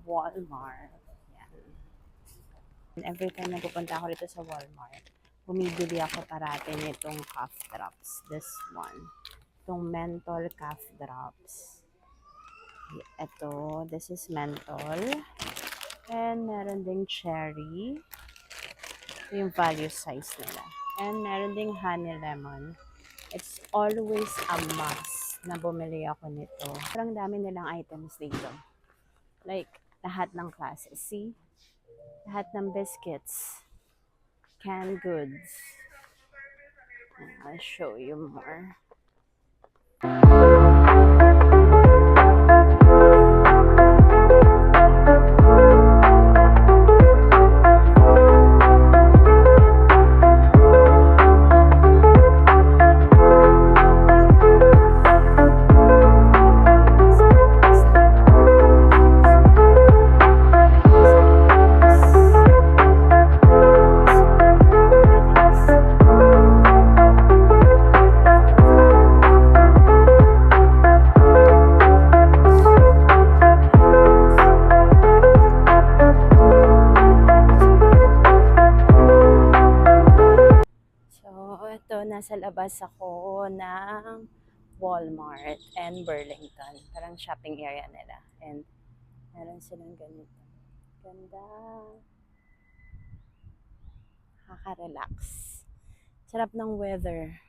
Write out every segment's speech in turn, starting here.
Walmart. Yan. And every time na pupunta ako dito sa Walmart, bumibili ako parati nitong cough drops. This one. Itong menthol cough drops. Ito, this is menthol. And meron ding cherry. Ito yung value size nila. And meron ding honey lemon. It's always a must na bumili ako nito. Parang dami nilang items dito. Like, lahat ng classes. See? Lahat ng biscuits. Canned goods. I'll show you more. Ito, nasa labas ako ng Walmart and Burlington. Parang shopping area nila. And meron silang ganito. Ganda. Nakaka-relax. Sarap ng weather.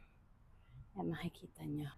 Yan, makikita nyo.